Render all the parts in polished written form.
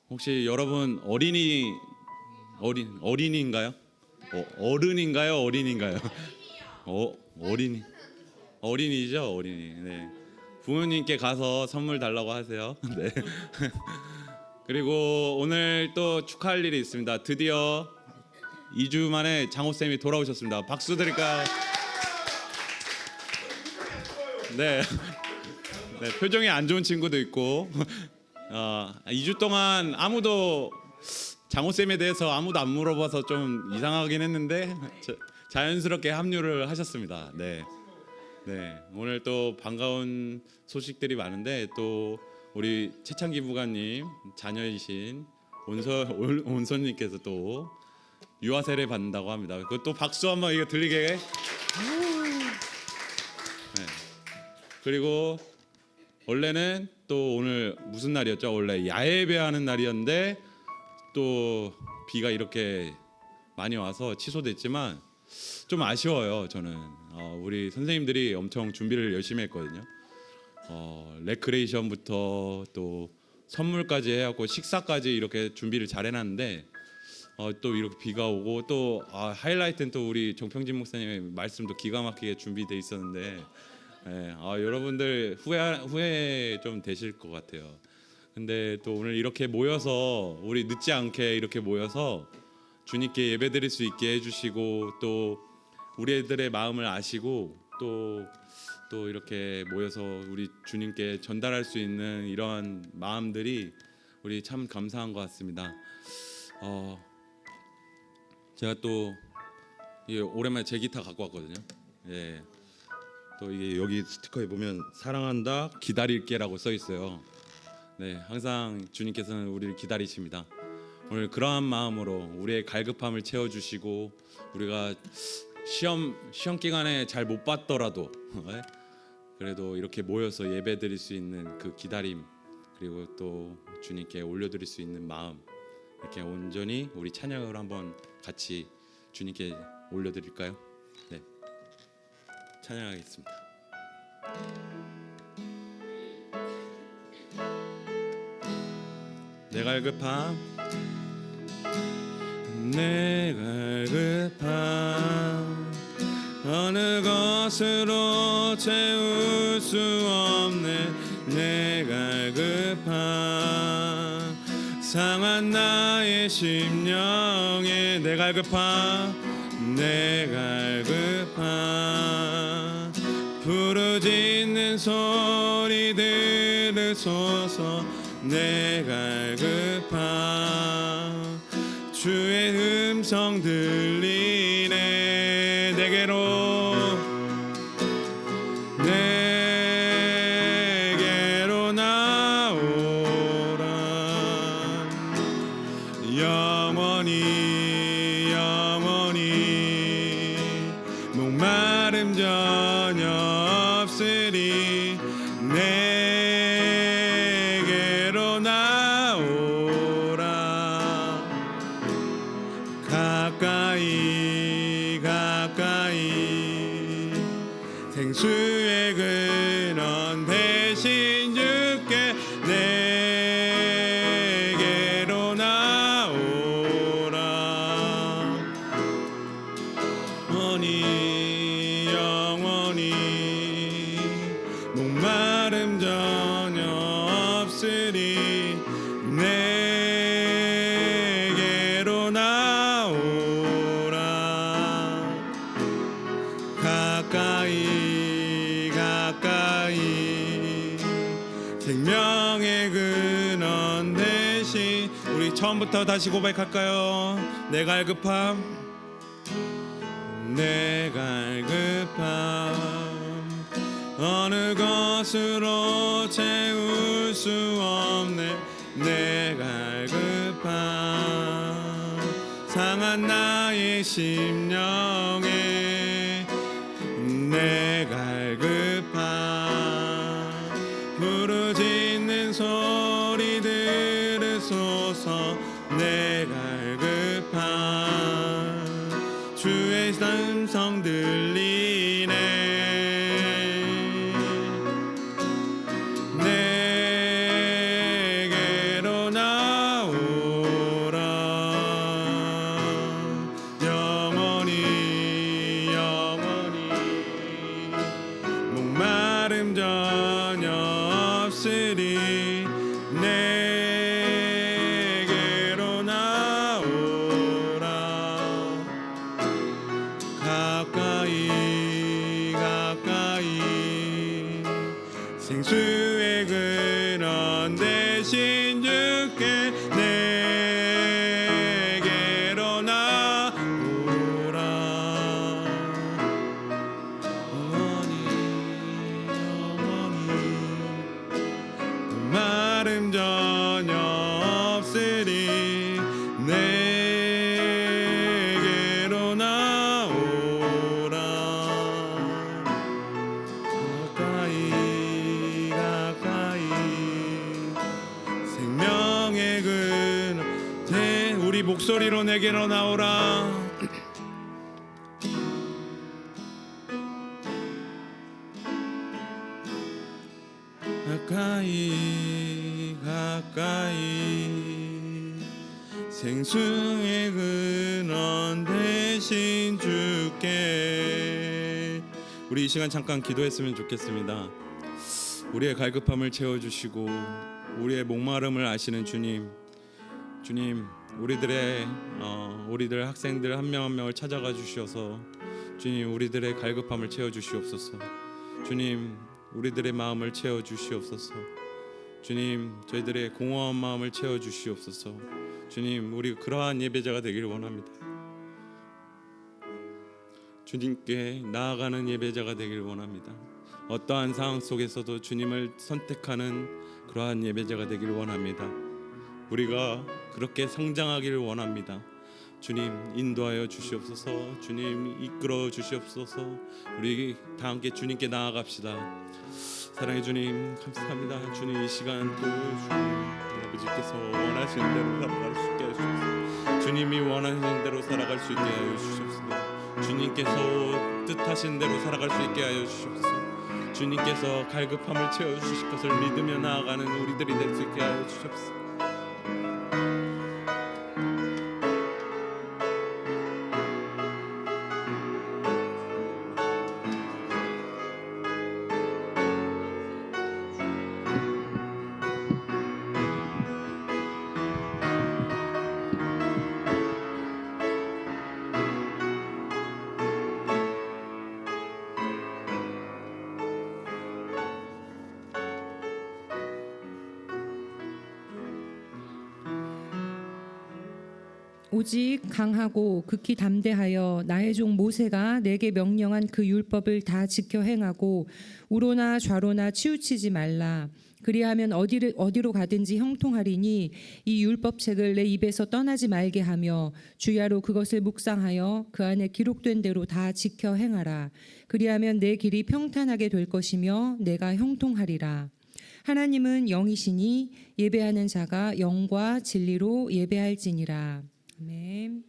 혹시 여러분 어린이인가요? 어른인가요? 어린인가요? 어린이. 어린이죠, 어린이. 네. 부모님께 가서 선물 달라고 하세요. 네. 그리고 오늘 또 축하할 일이 있습니다. 드디어 2주 만에 장호 쌤이 돌아오셨습니다. 박수 드릴까요? 네. 네, 표정이 안 좋은 친구도 있고 2주 동안 아무도 장호 쌤에 대해서 아무도 안 물어봐서 좀 이상하긴 했는데 자연스럽게 합류를 하셨습니다. 네. 네, 오늘 또 반가운 소식들이 많은데 또 우리 최창기 부관님 자녀이신 온선님께서 또 유아 세례 받는다고 합니다. 그것도 박수 한번 이거 들리게. 네. 그리고 원래는 또 오늘 무슨 날이었죠? 원래 야외 예배하는 날이었는데 또 비가 이렇게 많이 와서 취소됐지만 좀 아쉬워요. 저는 우리 선생님들이 엄청 준비를 열심히 했거든요. 레크레이션부터 또 선물까지 해갖고 식사까지 이렇게 준비를 잘 해놨는데 또 이렇게 비가 오고 또 하이라이트는 또 우리 정평진 목사님의 말씀도 기가 막히게 준비돼 있었는데 여러분들 후회 좀 되실 것 같아요. 근데 또 오늘 이렇게 모여서 우리 늦지 않게 이렇게 모여서 주님께 예배드릴 수 있게 해주시고 또 우리 애들의 마음을 아시고 또 이렇게 모여서 우리 주님께 전달할 수 있는 이러한 마음들이 우리 참 감사한 것 같습니다. 제가 또 오랜만에 제 기타 갖고 왔거든요. 예. 또 이게 여기 스티커에 보면 사랑한다 기다릴게라고 써 있어요. 네, 항상 주님께서는 우리를 기다리십니다. 오늘 그러한 마음으로 우리의 갈급함을 채워주시고 우리가 시험 기간에 잘 못 봤더라도 그래도 이렇게 모여서 예배드릴 수 있는 그 기다림 그리고 또 주님께 올려드릴 수 있는 마음 이렇게 온전히 우리 찬양을 한번 같이 주님께 올려드릴까요? 네, 찬양하겠습니다. 내 갈급함 내 갈급함 어느 것으로 채울 수 없네 내 갈급함 상한 나의 심령에 내 갈급함 내 갈급함 부르짖는 소리 들으소서 내 갈급함 주의 음성 들리네 내게로 나오라 영원히 목마름 전혀 없으리 내게로 나오라 가까이 생수의 근원 대신 주께 내게로 나오라 영원히 목마름 전혀 없으리 내게로 나오라 가까이 생명의 근원 대신 우리 처음부터 다시 고백할까요? 내 갈급함 어느 것으로 채울 수 없네 내 갈급함 상한 나의 심령에 내 갈급함 부르짖는 소리 들으소서 내 갈급함 주의 음성 들리네 내게로 나오라 마름 전혀 없으리 내게로 나오라 가까이 가까이 생수의 근원 대신 주께 내게로 나오라 마름 전혀 없으리 내게로 나오라 가까이 가까이 생명의 근원 우리 목소리로 내게로 나오라 가까이 가까이 생수의 근원 대신 주께 우리 이 시간 잠깐 기도했으면 좋겠습니다. 우리의 갈급함을 채워주시고 우리의 목마름을 아시는 주님 우리들 학생들 한 명 한 명을 찾아가 주셔서 주님 우리들의 갈급함을 채워주시옵소서. 주님 우리들의 마음을 채워주시옵소서. 주님 저희들의 공허한 마음을 채워주시옵소서. 주님 우리 그러한 예배자가 되기를 원합니다. 주님께 나아가는 예배자가 되기를 원합니다. 어떠한 상황 속에서도 주님을 선택하는 그러한 예배자가 되기를 원합니다. 우리가 그렇게 성장하기를 원합니다. 주님 인도하여 주시옵소서. 주님 이끌어 주시옵소서. 우리 다 함께 주님께 나아갑시다. 사랑의 주님 감사합니다. 주님 이 시간 또 주님 아버지께서 원하시는 대로 살아갈 수 있게 하시옵소서. 주님이 원하시는 대로 살아갈 수 있게 하여 주시옵소서. 주님께서 뜻하신 대로 살아갈 수 있게 하여 주시옵소서. 주님께서 갈급함을 채워주실 것을 믿으며 나아가는 우리들이 될 수 있게 하여 주시옵소서. 오직 강하고 극히 담대하여 나의 종 모세가 내게 명령한 그 율법을 다 지켜 행하고 우로나 좌로나 치우치지 말라. 그리하면 어디로 가든지 형통하리니 이 율법책을 내 입에서 떠나지 말게 하며 주야로 그것을 묵상하여 그 안에 기록된 대로 다 지켜 행하라. 그리하면 내 길이 평탄하게 될 것이며 내가 형통하리라. 하나님은 영이시니 예배하는 자가 영과 진리로 예배할지니라. 아멘.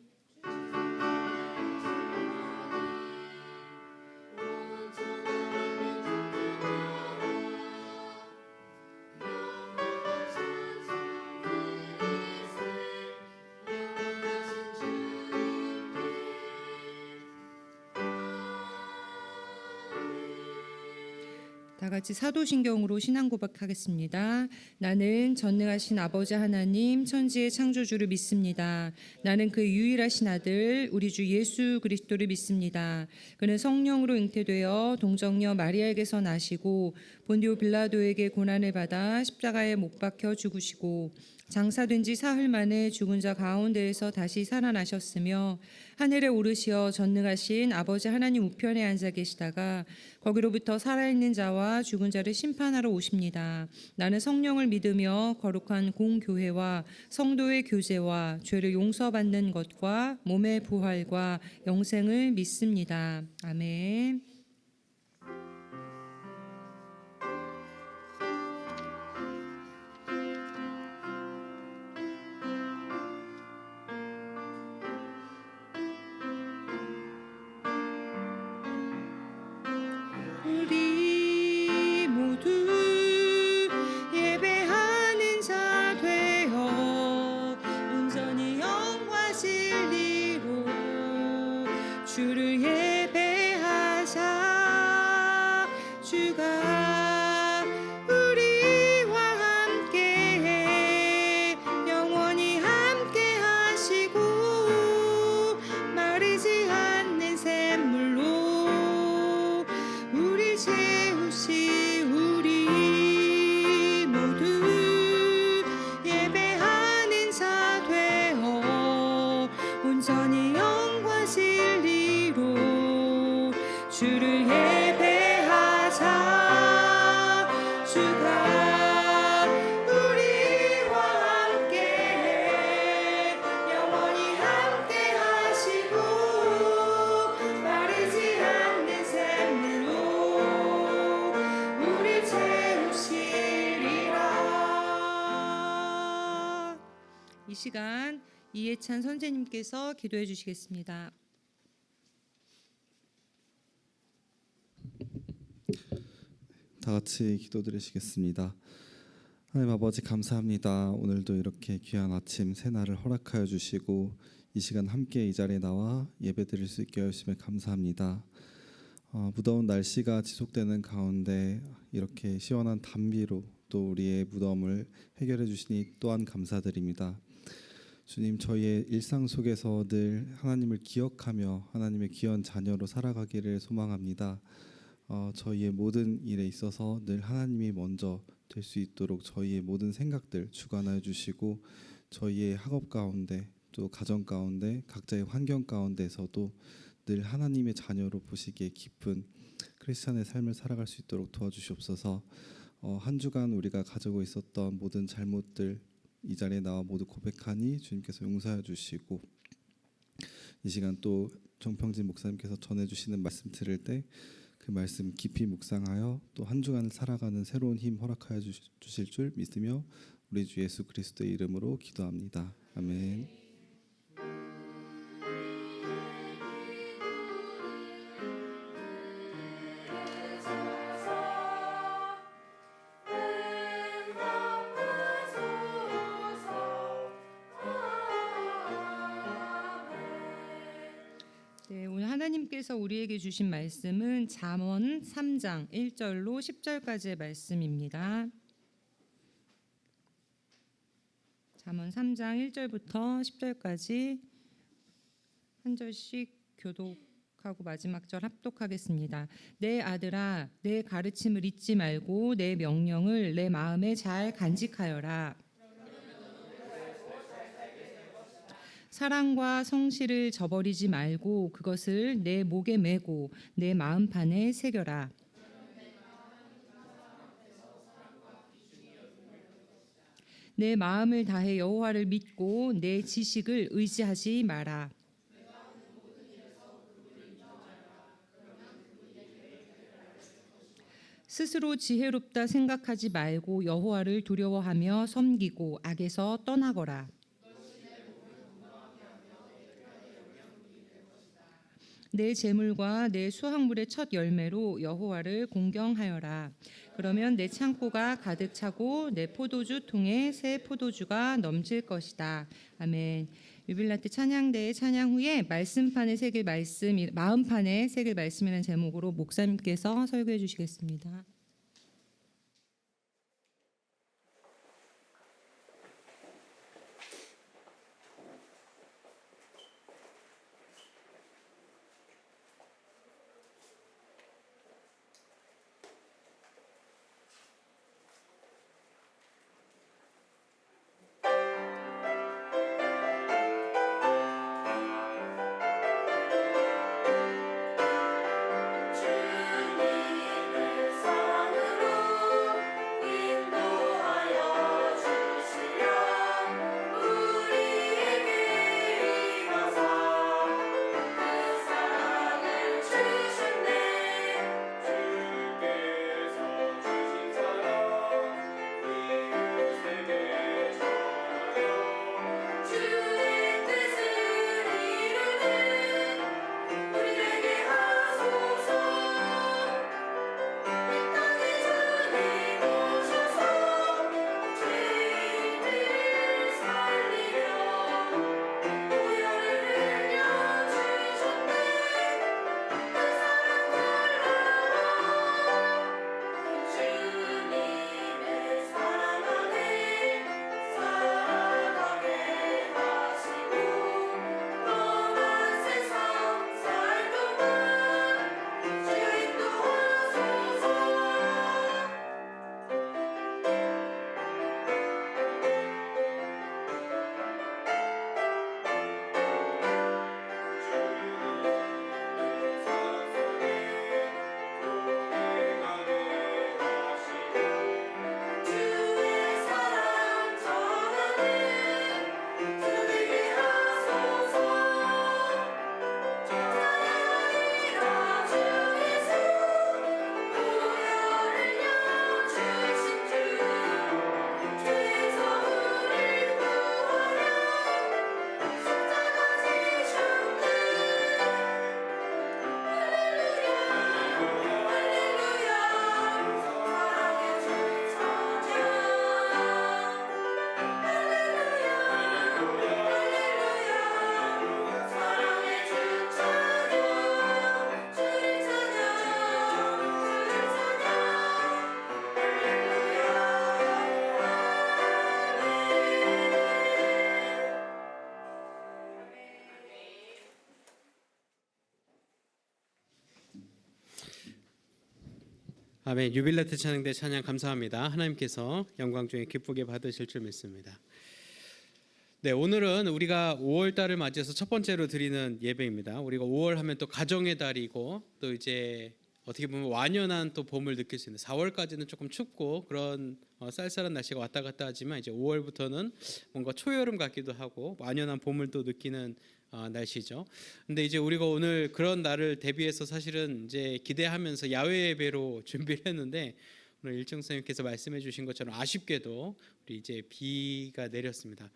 다 같이 사도신경으로 신앙 고백하겠습니다. 나는 전능하신 아버지 하나님 천지의 창조주를 믿습니다. 나는 그 유일하신 아들 우리 주 예수 그리스도를 믿습니다. 그는 성령으로 잉태되어 동정녀 마리아에게서 나시고 본디오 빌라도에게 고난을 받아 십자가에 못 박혀 죽으시고 장사된 지 사흘 만에 죽은 자 가운데에서 다시 살아나셨으며 하늘에 오르시어 전능하신 아버지 하나님 우편에 앉아 계시다가 거기로부터 살아있는 자와 죽은 자를 심판하러 오십니다. 나는 성령을 믿으며 거룩한 공교회와 성도의 교제와 죄를 용서받는 것과 몸의 부활과 영생을 믿습니다. 아멘. 우리 모두 예배하는 자 되어 온전히 영과 진리로 주를 예배하자. 주가 우리와 함께해 영원히 함께하시고 마르지 않는 샘물로 우리 채우시리라. 이 시간 이해찬 선생님께서 기도해 주시겠습니다. 다 같이 기도드리시겠습니다. 하나님 아버지 감사합니다. 오늘도 이렇게 귀한 아침 새날을 허락하여 주시고 이 시간 함께 이 자리에 나와 예배드릴 수 있게 하심에 감사합니다. 무더운 날씨가 지속되는 가운데 이렇게 시원한 단비로 또 우리의 무더움을 해결해 주시니 또한 감사드립니다. 주님, 저희의 일상 속에서 늘 하나님을 기억하며 하나님의 귀한 자녀로 살아가기를 소망합니다. 저희의 모든 일에 있어서 늘 하나님이 먼저 될 수 있도록 저희의 모든 생각들 주관하여 주시고 저희의 학업 가운데 또 가정 가운데 각자의 환경 가운데서도 늘 하나님의 자녀로 보시기에 깊은 크리스찬의 삶을 살아갈 수 있도록 도와주시옵소서. 한 주간 우리가 가지고 있었던 모든 잘못들 이 자리에 나와 모두 고백하니 주님께서 용서해 주시고 이 시간 또 정평진 목사님께서 전해주시는 말씀 들을 때 그 말씀 깊이 묵상하여 또 한 주간을 살아가는 새로운 힘 허락하여 주실 줄 믿으며 우리 주 예수 그리스도의 이름으로 기도합니다. 아멘. 네, 오늘 하나님께서 우리에게 주신 말씀은 잠언 3장 1절로 10절까지의 말씀입니다. 잠언 3장 1절부터 10절까지 한 절씩 교독하고 마지막 절 합독하겠습니다. 내 아들아, 내 가르침을 잊지 말고 내 명령을 내 마음에 잘 간직하여라. 사랑과 성실을 저버리지 말고 그것을 내 목에 메고 내 마음판에 새겨라. 내 마음을 다해 여호와를 믿고 내 지식을 의지하지 마라. 스스로 지혜롭다 생각하지 말고 여호와를 두려워하며 섬기고 악에서 떠나거라. 내 재물과 내 수확물의 첫 열매로 여호와를 공경하여라. 그러면 내 창고가 가득 차고 내 포도주 통에 새 포도주가 넘칠 것이다. 아멘. 유빌라트 찬양대의 찬양 후에 말씀판에 새길 말씀, 마음판에 새길 말씀이라는 제목으로 목사님께서 설교해 주시겠습니다. 주님을 아멘. 유빌레트 찬양대 찬양 감사합니다. 하나님께서 영광 중에 기쁘게 받으실 줄 믿습니다. 네, 오늘은 우리가 5월 달을 맞이해서 첫 번째로 드리는 예배입니다. 우리가 5월 하면 또 가정의 달이고 또 이제 어떻게 보면 완연한 또 봄을 느낄 수 있는 4월까지는 조금 춥고 그런 쌀쌀한 날씨가 왔다 갔다 하지만 이제 5월부터는 뭔가 초여름 같기도 하고 완연한 봄을 또 느끼는 날씨죠. 근데 이제 우리가 오늘 그런 날을 대비해서 사실은 이제 기대하면서 야외 예배로 준비를 했는데 오늘 일정 선생님께서 말씀해 주신 것처럼 아쉽게도 우리 이제 비가 내렸습니다.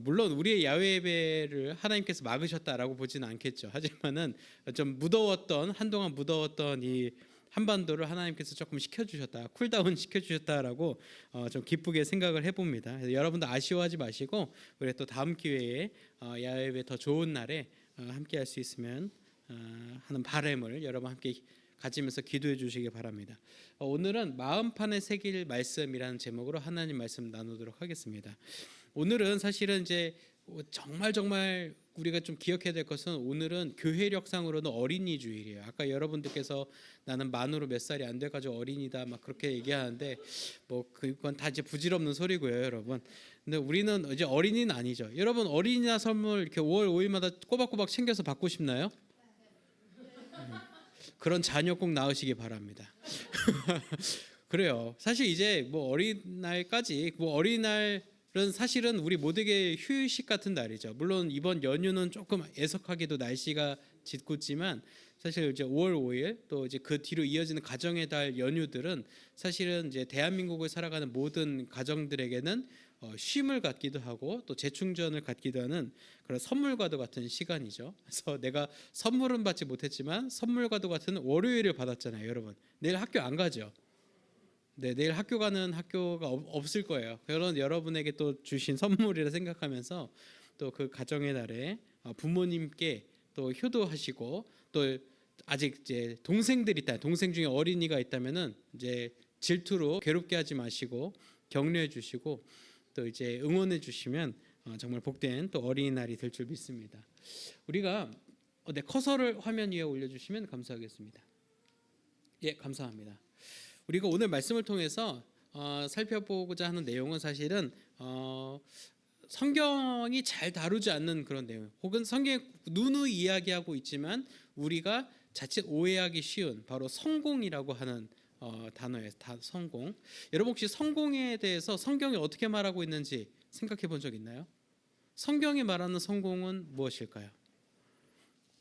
물론 우리의 야외 예배를 하나님께서 막으셨다라고 보지는 않겠죠. 하지만은 좀 무더웠던 한동안 무더웠던 이 한반도를 하나님께서 조금 식혀주셨다, 쿨다운 시켜주셨다라고 좀 기쁘게 생각을 해봅니다. 그래서 여러분도 아쉬워하지 마시고 우리 또 다음 기회에 야외 예배 더 좋은 날에 함께할 수 있으면 하는 바람을 여러분 함께 가지면서 기도해 주시기 바랍니다. 오늘은 마음판에 새길 말씀이라는 제목으로 하나님 말씀 나누도록 하겠습니다. 오늘은 사실은 이제 정말 우리가 좀 기억해야 될 것은 오늘은 교회력상으로는 어린이 주일이에요. 아까 여러분들께서 나는 만으로 몇 살이 안 돼가지고 어린이다 막 그렇게 얘기하는데 뭐 그건 다 이제 부질없는 소리고요, 여러분. 근데 우리는 이제 어린이는 아니죠. 여러분 어린이날 선물 이렇게 5월 5일마다 꼬박꼬박 챙겨서 받고 싶나요? 그런 자녀 꼭 낳으시기 바랍니다. 그래요. 사실 이제 뭐 어린날까지 뭐 어린날은 사실은 우리 모두에게 휴식 같은 날이죠. 물론 이번 연휴는 조금 애석하게도 날씨가 짙고지만 사실 이제 5월 5일 또 이제 그 뒤로 이어지는 가정의 달 연휴들은 사실은 이제 대한민국을 살아가는 모든 가정들에게는 쉼을 갖기도 하고 또 재충전을 갖기도 하는 그런 선물과도 같은 시간이죠. 그래서 내가 선물은 받지 못했지만 선물과도 같은 월요일을 받았잖아요, 여러분. 내일 학교 안 가죠? 네, 내일 학교 가는 학교가 없을 거예요. 그런 여러분에게 또 주신 선물이라 생각하면서 또 그 가정의 날에 부모님께 또 효도하시고 또 아직 이제 동생들이 있다, 동생 중에 어린이가 있다면은 이제 질투로 괴롭게 하지 마시고 격려해 주시고 또 이제 응원해 주시면 정말 복된 또 어린이날이 될 줄 믿습니다. 우리가 네, 커서를 화면 위에 올려주시면 감사하겠습니다. 예, 감사합니다. 우리가 오늘 말씀을 통해서 살펴보고자 하는 내용은 사실은 성경이 잘 다루지 않는 그런 내용, 혹은 성경에 누누이 이야기하고 있지만 우리가 자칫 오해하기 쉬운 바로 성공이라고 하는 단어예요. 성공. 여러분 혹시 성공에 대해서 성경이 어떻게 말하고 있는지 생각해 본 적 있나요? 성경이 말하는 성공은 무엇일까요?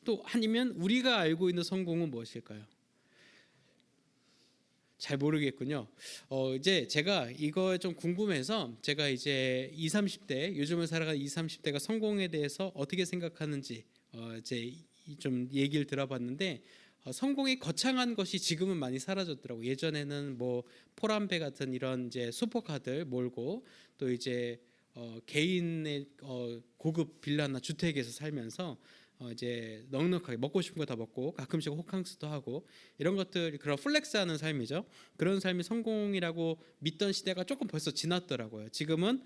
또 아니면 우리가 알고 있는 성공은 무엇일까요? 잘 모르겠군요. 이제 제가 이거 좀 궁금해서 제가 이제 20, 30대 요즘을 살아가는 20, 30대가 성공에 대해서 어떻게 생각하는지 이제 좀 얘기를 들어봤는데 성공이 거창한 것이 지금은 많이 사라졌더라고. 예전에는 뭐 포람배 같은 이런 이제 슈퍼카들 몰고 또 이제 개인의 고급 빌라나 주택에서 살면서 이제 넉넉하게 먹고 싶은 거 다 먹고 가끔씩 호캉스도 하고 이런 것들, 그런 플렉스하는 삶이죠. 그런 삶이 성공이라고 믿던 시대가 조금 벌써 지났더라고요. 지금은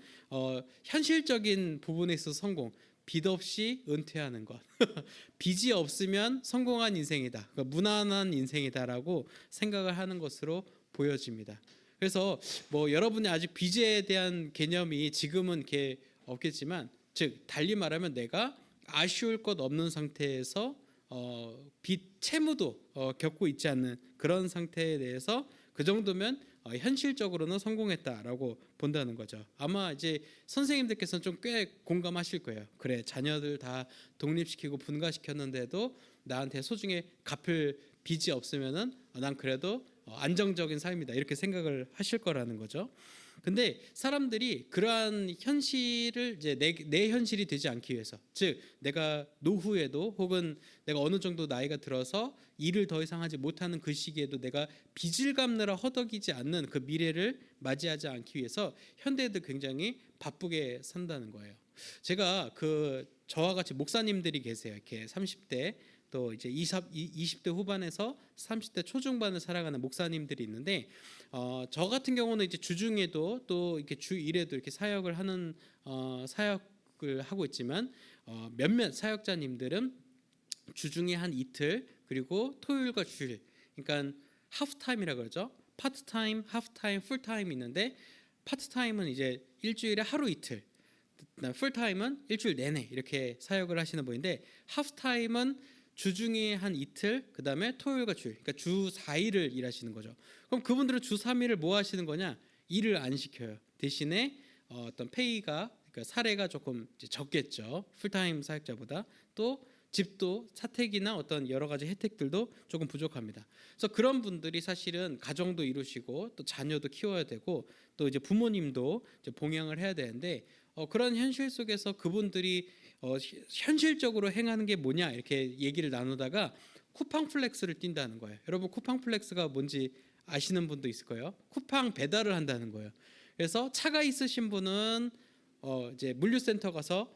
현실적인 부분에 있어서 성공, 빚 없이 은퇴하는 것, 빚이 없으면 성공한 인생이다, 그러니까 무난한 인생이다라고 생각을 하는 것으로 보여집니다. 그래서 뭐 여러분이 아직 빚에 대한 개념이 지금은 이렇게 없겠지만, 즉 달리 말하면 내가 아쉬울 것 없는 상태에서 빚 채무도 겪고 있지 않는 그런 상태에 대해서 그 정도면 현실적으로는 성공했다라고 본다는 거죠. 아마 이제 선생님들께서는 좀 꽤 공감하실 거예요. 그래, 자녀들 다 독립시키고 분가시켰는데도 나한테 소중히 갚을 빚이 없으면은 난 그래도 안정적인 삶이다, 이렇게 생각을 하실 거라는 거죠. 근데 사람들이 그러한 현실을 이제 내 현실이 되지 않기 위해서, 즉 내가 노후에도 혹은 내가 어느 정도 나이가 들어서 일을 더 이상 하지 못하는 그 시기에도 내가 빚을 갚느라 허덕이지 않는 그 미래를 맞이하지 않기 위해서 현대인들 굉장히 바쁘게 산다는 거예요. 제가 저와 같이 목사님들이 계세요. 이렇게 30대 또 이제 20대 후반에서 30대 초중반을 살아가는 목사님들이 있는데 저 같은 경우는 이제 주중에도 또 이렇게 주 1회도 이렇게 사역을 하는 사역을 하고 있지만 몇몇 사역자님들은 주중에 한 이틀, 그리고 토요일과 주일, 그러니까 하프타임이라 그러죠. 파트타임, 하프타임, 풀타임이 있는데 파트타임은 이제 일주일에 하루 이틀, 풀타임은 일주일 내내 이렇게 사역을 하시는 분인데 하프타임은 주중에 한 이틀, 그다음에 토요일과 주일, 그러니까 주 4일을 일하시는 거죠. 그럼 그분들은 주 3일을 뭐 하시는 거냐? 일을 안 시켜요. 대신에 어떤 페이가, 그러니까 사례가 조금 이제 적겠죠. 풀타임 사역자보다. 또 집도 사택이나 어떤 여러 가지 혜택들도 조금 부족합니다. 그래서 그런 분들이 사실은 가정도 이루시고 또 자녀도 키워야 되고 또 이제 부모님도 이제 봉양을 해야 되는데 그런 현실 속에서 그분들이 현실적으로 행하는 게 뭐냐 이렇게 얘기를 나누다가 쿠팡 플렉스를 띈다는 거예요. 여러분 쿠팡 플렉스가 뭔지 아시는 분도 있을 거예요. 쿠팡 배달을 한다는 거예요. 그래서 차가 있으신 분은 이제 물류센터 가서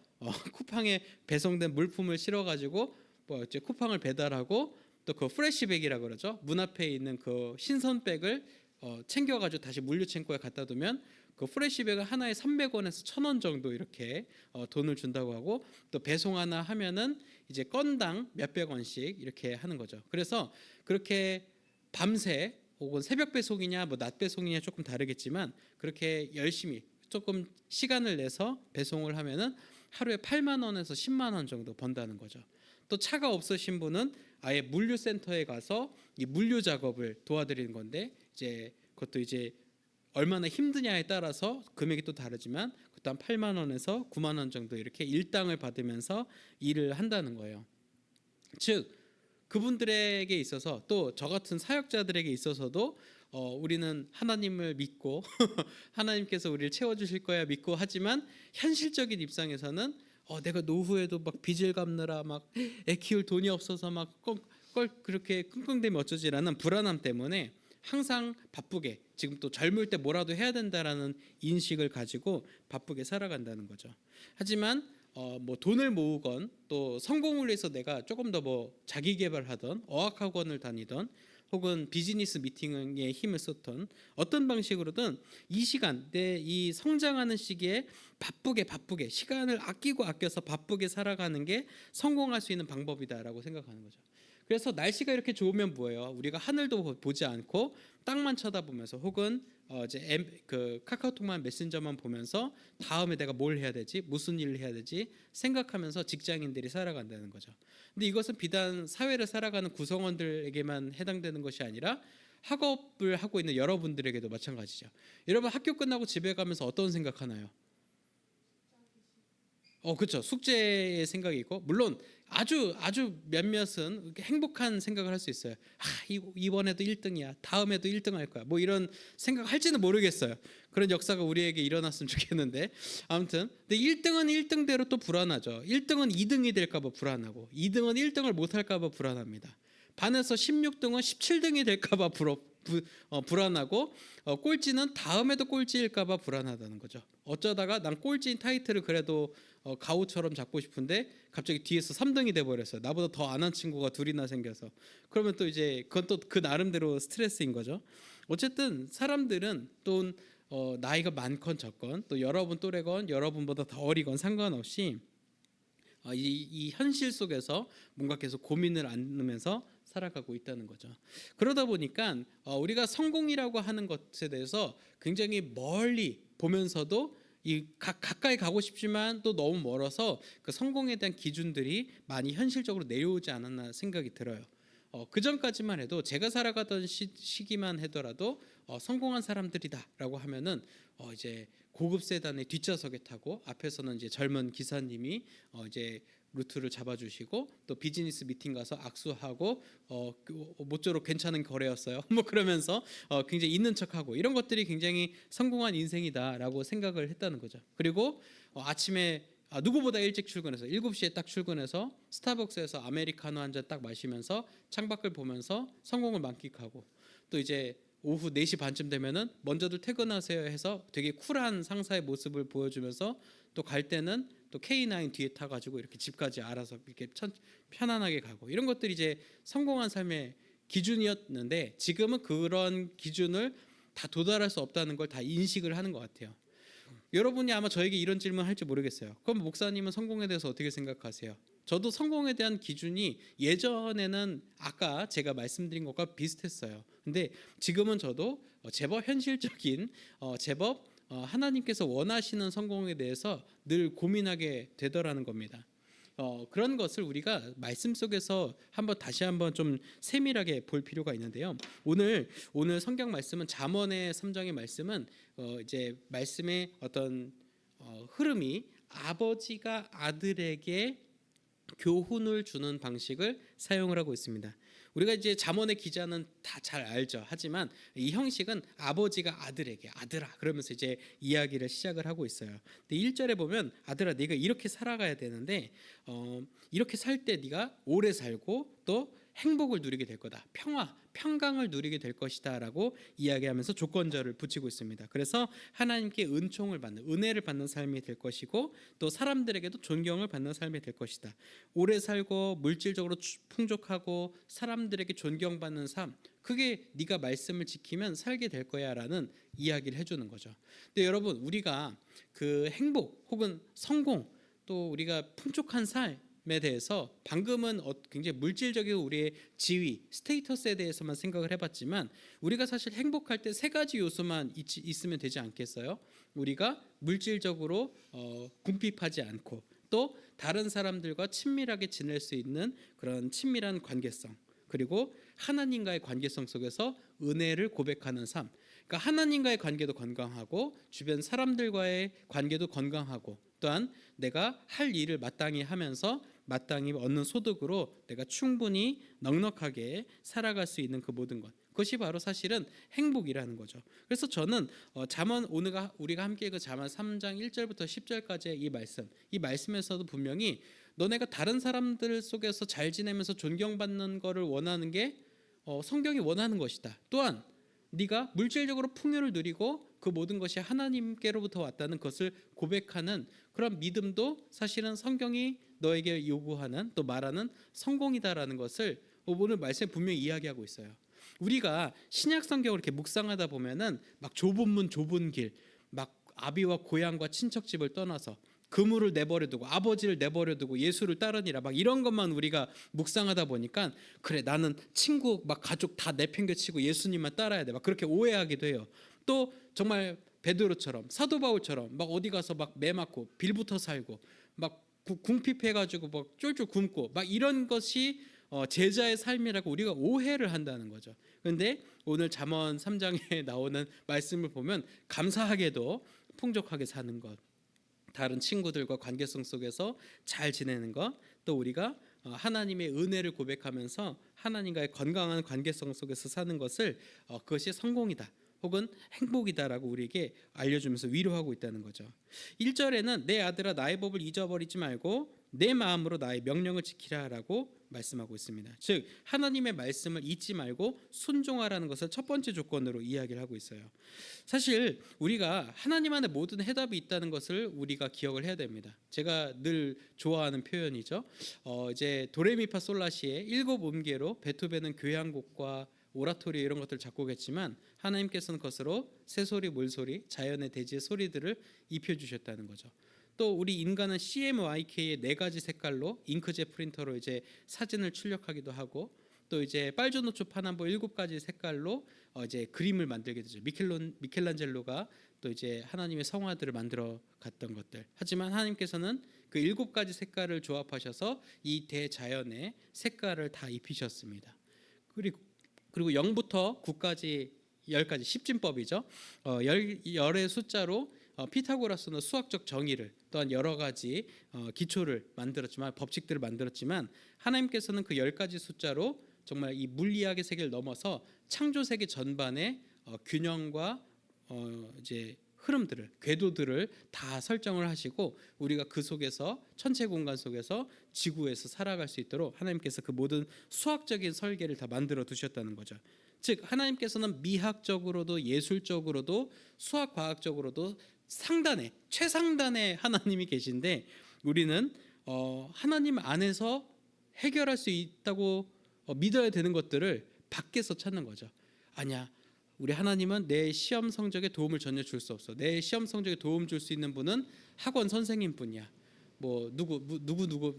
쿠팡에 배송된 물품을 실어가지고 뭐 이제 쿠팡을 배달하고 또 그 프레시백이라 그러죠. 문 앞에 있는 그 신선백을 챙겨가지고 다시 물류창고에 갖다 두면 그 프레시백은 하나에 300원에서 1,000원 정도 이렇게 돈을 준다고 하고 또 배송 하나 하면은 이제 건당 몇백 원씩 이렇게 하는 거죠. 그래서 그렇게 밤새 혹은 새벽 배송이냐 뭐 낮 배송이냐 조금 다르겠지만 그렇게 열심히 조금 시간을 내서 배송을 하면은 하루에 8만 원에서 10만 원 정도 번다는 거죠. 또 차가 없으신 분은 아예 물류센터에 가서 이 물류 작업을 도와드리는 건데 이제 그것도 이제 얼마나 힘드냐에 따라서 금액이 또 다르지만 그것도 한 8만 원에서 9만 원 정도 이렇게 일당을 받으면서 일을 한다는 거예요. 즉 그분들에게 있어서 또 저 같은 사역자들에게 있어서도 우리는 하나님을 믿고 하나님께서 우리를 채워주실 거야 믿고 하지만 현실적인 입장에서는 내가 노후에도 막 빚을 갚느라 막 애 키울 돈이 없어서 막 그렇게 끙끙대면 어쩌지라는 불안함 때문에 항상 바쁘게 지금 또 젊을 때 뭐라도 해야 된다라는 인식을 가지고 바쁘게 살아간다는 거죠. 하지만 뭐 돈을 모으건 또 성공을 위해서 내가 조금 더 뭐 자기 개발하던 어학학원을 다니던 혹은 비즈니스 미팅에 힘을 쏟던 어떤 방식으로든 이 시간 내 이 성장하는 시기에 바쁘게 시간을 아껴서 바쁘게 살아가는 게 성공할 수 있는 방법이다라고 생각하는 거죠. 그래서 날씨가 이렇게 좋으면 뭐예요? 우리가 하늘도 보지 않고 땅만 쳐다보면서 혹은 이제 그 카카오톡만 메신저만 보면서 다음에 내가 뭘 해야 되지, 무슨 일을 해야 되지 생각하면서 직장인들이 살아간다는 거죠. 근데 이것은 비단 사회를 살아가는 구성원들에게만 해당되는 것이 아니라 학업을 하고 있는 여러분들에게도 마찬가지죠. 여러분 학교 끝나고 집에 가면서 어떤 생각하나요? 그렇죠. 숙제의 생각이 있고 물론 아주 몇몇은 행복한 생각을 할 수 있어요. 이번에도 1등이야. 다음에도 1등 할 거야. 뭐 이런 생각할지는 모르겠어요. 그런 역사가 우리에게 일어났으면 좋겠는데 아무튼 근데 1등은 1등대로 또 불안하죠. 1등은 2등이 될까 봐 불안하고 2등은 1등을 못 할까 봐 불안합니다. 반에서 16등은 17등이 될까 봐 불안하고 꼴찌는 다음에도 꼴찌일까 봐 불안하다는 거죠. 어쩌다가 난 꼴찌인 타이틀을 그래도 가오처럼 잡고 싶은데 갑자기 뒤에서 3등이 돼 버렸어요. 나보다 더 안 한 친구가 둘이나 생겨서. 그러면 또 이제 그건 또 그 나름대로 스트레스인 거죠. 어쨌든 사람들은 또 나이가 많건 적건 또 여러분 또래건 여러분보다 더 어리건 상관없이 이 현실 속에서 뭔가 계속 고민을 안으면서 살아가고 있다는 거죠. 그러다 보니까 우리가 성공이라고 하는 것에 대해서 굉장히 멀리 보면서도 가까이 가고 싶지만 또 너무 멀어서 그 성공에 대한 기준들이 많이 현실적으로 내려오지 않았나 생각이 들어요. 그 전까지만 해도 제가 살아가던 시기만 하더라도 성공한 사람들이다라고 하면은 이제 고급 세단의 뒷좌석에 타고 앞에서는 이제 젊은 기사님이 이제 루트를 잡아주시고 또 비즈니스 미팅 가서 악수하고 모쪼록 괜찮은 거래였어요. 뭐 그러면서 굉장히 있는 척하고 이런 것들이 굉장히 성공한 인생이다라고 생각을 했다는 거죠. 그리고 아침에 누구보다 일찍 출근해서 7시에 딱 출근해서 스타벅스에서 아메리카노 한 잔 딱 마시면서 창밖을 보면서 성공을 만끽하고 또 이제 오후 4시 반쯤 되면은 먼저들 퇴근하세요 해서 되게 쿨한 상사의 모습을 보여주면서 또 갈 때는 또 K9 뒤에 타가지고 이렇게 집까지 알아서 이렇게 편안하게 가고 이런 것들이 이제 성공한 삶의 기준이었는데 지금은 그런 기준을 다 도달할 수 없다는 걸 다 인식을 하는 것 같아요. 여러분이 아마 저에게 이런 질문 할지 모르겠어요. 그럼 목사님은 성공에 대해서 어떻게 생각하세요? 저도 성공에 대한 기준이 예전에는 아까 제가 말씀드린 것과 비슷했어요. 근데 지금은 저도 제법 현실적인 제법 하나님께서 원하시는 성공에 대해서 늘 고민하게 되더라는 겁니다. 그런 것을 우리가 말씀 속에서 다시 한번 좀 세밀하게 볼 필요가 있는데요. 오늘 성경 말씀은 잠언의 3장의 말씀은 이제 말씀의 어떤 흐름이 아버지가 아들에게 교훈을 주는 방식을 사용을 하고 있습니다. 우리가 이제 잠언의 기자는 다 잘 알죠. 하지만 이 형식은 아버지가 아들에게 아들아 그러면서 이제 이야기를 시작을 하고 있어요. 근데 1절에 보면 아들아 네가 이렇게 살아가야 되는데 이렇게 살 때 네가 오래 살고 또 행복을 누리게 될 거다. 평강을 누리게 될 것이다라고 이야기하면서 조건절을 붙이고 있습니다. 그래서 하나님께 은총을 받는 은혜를 받는 삶이 될 것이고 또 사람들에게도 존경을 받는 삶이 될 것이다. 오래 살고 물질적으로 풍족하고 사람들에게 존경받는 삶 그게 네가 말씀을 지키면 살게 될 거야라는 이야기를 해주는 거죠. 근데 여러분 우리가 그 행복 혹은 성공 또 우리가 풍족한 삶에 대해서 방금은 굉장히 물질적인 우리의 지위, 스테이터스에 대해서만 생각을 해봤지만 우리가 사실 행복할 때 세 가지 요소만 있으면 되지 않겠어요? 우리가 물질적으로 궁핍하지 않고 또 다른 사람들과 친밀하게 지낼 수 있는 그런 친밀한 관계성 그리고 하나님과의 관계성 속에서 은혜를 고백하는 삶 그러니까 하나님과의 관계도 건강하고 주변 사람들과의 관계도 건강하고 또한 내가 할 일을 마땅히 하면서 마땅히 얻는 소득으로 내가 충분히 넉넉하게 살아갈 수 있는 그 모든 것 그것이 바로 사실은 행복이라는 거죠. 그래서 저는 잠언 오늘 우리가 함께 그 잠언 3장 1절부터 10절까지의 이 말씀에서도 분명히 너네가 다른 사람들 속에서 잘 지내면서 존경받는 것을 원하는 게 성경이 원하는 것이다. 또한 네가 물질적으로 풍요를 누리고 그 모든 것이 하나님께로부터 왔다는 것을 고백하는 그런 믿음도 사실은 성경이 너에게 요구하는 또 말하는 성공이다라는 것을 오늘 말씀에 분명히 이야기하고 있어요. 우리가 신약 성경을 이렇게 묵상하다 보면은 막 좁은 문 좁은 길, 막 아비와 고향과 친척집을 떠나서 그물을 내버려두고 아버지를 내버려두고 예수를 따르니라 막 이런 것만 우리가 묵상하다 보니까 그래 나는 친구 막 가족 다 내팽개치고 예수님만 따라야 돼 막 그렇게 오해하기도 해요. 또 정말 베드로처럼 사도 바울처럼 막 어디 가서 막 매 맞고 빌부터 살고 막 궁핍해가지고 막 쫄쫄 굶고 막 이런 것이 제자의 삶이라고 우리가 오해를 한다는 거죠. 그런데 오늘 잠언 3장에 나오는 말씀을 보면 감사하게도 풍족하게 사는 것 다른 친구들과 관계성 속에서 잘 지내는 것, 또 우리가 하나님의 은혜를 고백하면서 하나님과의 건강한 관계성 속에서 사는 것을 그것이 성공이다. 혹은 행복이다라고 우리에게 알려주면서 위로하고 있다는 거죠. 1절에는 내 아들아 나의 법을 잊어버리지 말고 내 마음으로 나의 명령을 지키라라고 말씀하고 있습니다. 즉 하나님의 말씀을 잊지 말고 순종하라는 것을 첫 번째 조건으로 이야기를 하고 있어요. 사실 우리가 하나님 안에 모든 해답이 있다는 것을 우리가 기억을 해야 됩니다. 제가 늘 좋아하는 표현이죠. 이제 도레미파솔라시의 7음계로 베토벤은 교향곡과 오라토리 이런 것들 작곡했지만 하나님께서는 그것으로 새소리, 물소리, 자연의 대지의 소리들을 입혀주셨다는 거죠. 또 우리 인간은 CMYK의 4가지 색깔로 잉크젯 프린터로 이제 사진을 출력하기도 하고 또 이제 빨주노초 파남보 7가지 색깔로 이제 그림을 만들게 되죠. 미켈란젤로가 또 이제 하나님의 성화들을 만들어 갔던 것들. 하지만 하나님께서는 그 7가지 색깔을 조합하셔서 이 대자연의 색깔을 다 입히셨습니다. 그리고 0부터 9까지 10가지 십진법이죠. 열의 숫자로 피타고라스는 수학적 정의를 또한 여러 가지 기초를 만들었지만 법칙들을 만들었지만 하나님께서는 그 10가지 숫자로 정말 이 물리학의 세계를 넘어서 창조 세계 전반의 균형과 이제 흐름들을 궤도들을 다 설정을 하시고 우리가 그 속에서 천체 공간 속에서 지구에서 살아갈 수 있도록 하나님께서 그 모든 수학적인 설계를 다 만들어 두셨다는 거죠. 즉 하나님께서는 미학적으로도 예술적으로도 수학 과학적으로도 최상단의 하나님이 계신데 우리는 하나님 안에서 해결할 수 있다고 믿어야 되는 것들을 밖에서 찾는 거죠. 아니야. 우리 하나님은 내 시험 성적에 도움을 전혀 줄 수 없어. 내 시험 성적에 도움 줄 수 있는 분은 학원 선생님뿐이야. 뭐 누구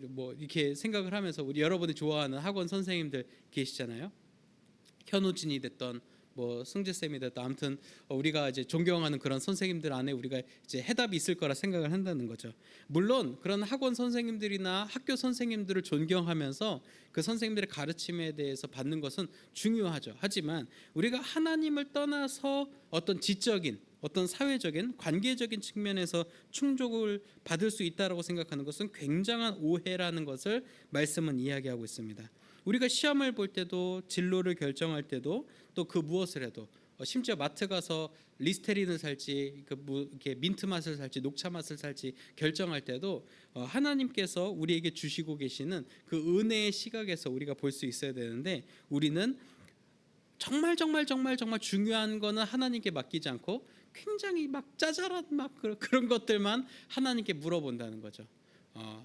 뭐 이렇게 생각을 하면서 우리 여러분이 좋아하는 학원 선생님들 계시잖아요. 현우진이 됐던 뭐 승재쌤이 됐던 아무튼 우리가 이제 존경하는 그런 선생님들 안에 우리가 이제 해답이 있을 거라 생각을 한다는 거죠. 물론 그런 학원 선생님들이나 학교 선생님들을 존경하면서 그 선생님들의 가르침에 대해서 받는 것은 중요하죠. 하지만 우리가 하나님을 떠나서 어떤 지적인 어떤 사회적인 관계적인 측면에서 충족을 받을 수 있다라고 생각하는 것은 굉장한 오해라는 것을 말씀은 이야기하고 있습니다. 우리가 시험을 볼 때도 진로를 결정할 때도 또 그 무엇을 해도 심지어 마트 가서 리스테린을 살지 이렇게 민트 맛을 살지 녹차 맛을 살지 결정할 때도 하나님께서 우리에게 주시고 계시는 그 은혜의 시각에서 우리가 볼 수 있어야 되는데 우리는 정말 중요한 거는 하나님께 맡기지 않고 굉장히 막 짜잘한 막 그런 것들만 하나님께 물어본다는 거죠.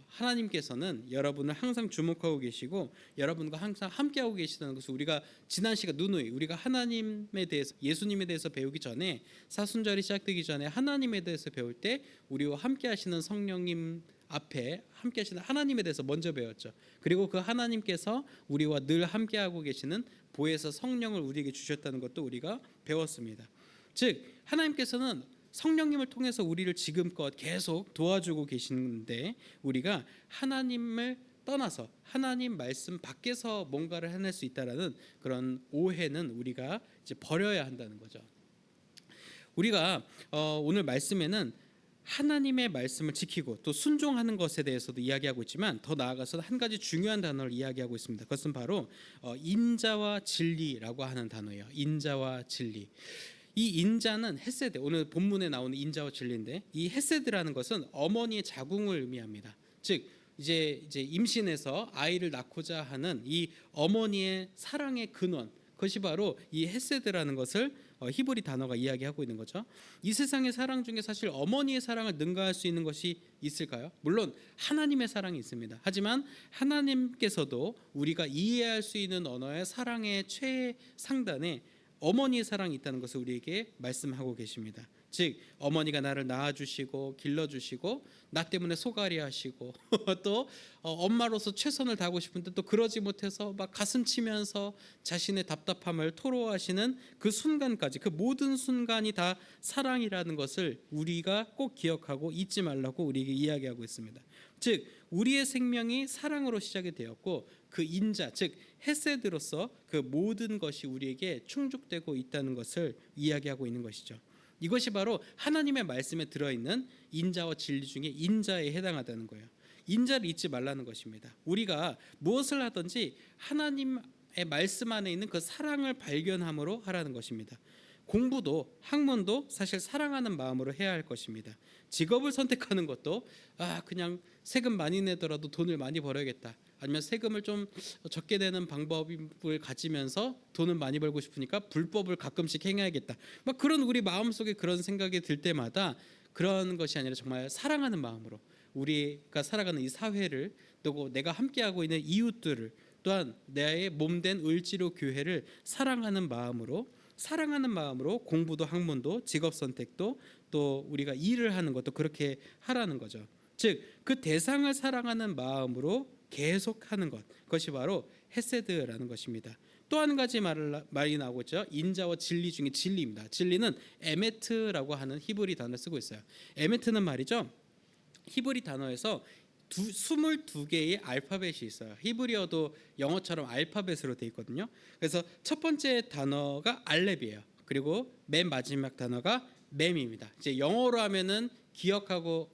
하나님께서는 여러분을 항상 주목하고 계시고 여러분과 항상 함께하고 계시다는 것을 우리가 지난 시간 누누이 우리가 하나님에 대해서 예수님에 대해서 배우기 전에 사순절이 시작되기 전에 하나님에 대해서 배울 때 우리와 함께하시는 성령님 앞에 함께하시는 하나님에 대해서 먼저 배웠죠. 그리고 그 하나님께서 우리와 늘 함께하고 계시는 보혜사 성령을 우리에게 주셨다는 것도 우리가 배웠습니다. 즉 하나님께서는 성령님을 통해서 우리를 지금껏 계속 도와주고 계시는데 우리가 하나님을 떠나서 하나님 말씀 밖에서 뭔가를 해낼 수 있다라는 그런 오해는 우리가 이제 버려야 한다는 거죠. 우리가 오늘 말씀에는 하나님의 말씀을 지키고 또 순종하는 것에 대해서도 이야기하고 있지만 더 나아가서 한 가지 중요한 단어를 이야기하고 있습니다. 그것은 바로 인자와 진리라고 하는 단어예요. 인자와 진리. 이 인자는 헤세드, 오늘 본문에 나오는 인자와 진리인데 이 헤세드라는 것은 어머니의 자궁을 의미합니다. 즉 이제 임신해서 아이를 낳고자 하는 이 어머니의 사랑의 근원, 그것이 바로 이 헤세드라는 것을 히브리 단어가 이야기하고 있는 거죠. 이 세상의 사랑 중에 사실 어머니의 사랑을 능가할 수 있는 것이 있을까요? 물론 하나님의 사랑이 있습니다. 하지만 하나님께서도 우리가 이해할 수 있는 언어의 사랑의 최상단에 어머니의 사랑이 있다는 것을 우리에게 말씀하고 계십니다. 즉 어머니가 나를 낳아주시고 길러주시고 나 때문에 소갈이 하시고 또 엄마로서 최선을 다하고 싶은데 또 그러지 못해서 막 가슴 치면서 자신의 답답함을 토로하시는 그 순간까지 그 모든 순간이 다 사랑이라는 것을 우리가 꼭 기억하고 잊지 말라고 우리에게 이야기하고 있습니다. 즉 우리의 생명이 사랑으로 시작이 되었고 그 인자 즉 헤세드로서 그 모든 것이 우리에게 충족되고 있다는 것을 이야기하고 있는 것이죠. 이것이 바로 하나님의 말씀에 들어있는 인자와 진리 중에 인자에 해당하다는 거예요. 인자를 잊지 말라는 것입니다. 우리가 무엇을 하든지 하나님의 말씀 안에 있는 그 사랑을 발견함으로 하라는 것입니다. 공부도 학문도 사실 사랑하는 마음으로 해야 할 것입니다. 직업을 선택하는 것도 그냥 세금 많이 내더라도 돈을 많이 벌어야겠다. 아니면 세금을 좀 적게 내는 방법을 가지면서 돈을 많이 벌고 싶으니까 불법을 가끔씩 행해야겠다. 막 그런 우리 마음속에 그런 생각이 들 때마다 그런 것이 아니라 정말 사랑하는 마음으로 우리가 살아가는 이 사회를 또 내가 함께하고 있는 이웃들을 또한 나의 몸된 을지로 교회를 사랑하는 마음으로 공부도 학문도 직업 선택도 또 우리가 일을 하는 것도 그렇게 하라는 거죠. 즉 그 대상을 사랑하는 마음으로 계속하는 것, 그것이 바로 헤세드라는 것입니다. 또 한 가지 말이 나오고 있죠. 인자와 진리 중에 진리입니다. 진리는 에메트라고 하는 히브리 단어를 쓰고 있어요. 에메트는 말이죠. 히브리 단어에서 22개의 알파벳이 있어요. 히브리어도 영어처럼 알파벳으로 되어 있거든요. 그래서 첫 번째 단어가 알렙이에요. 그리고 맨 마지막 단어가 mem입니다. 이제 영어로 하면은 기억하고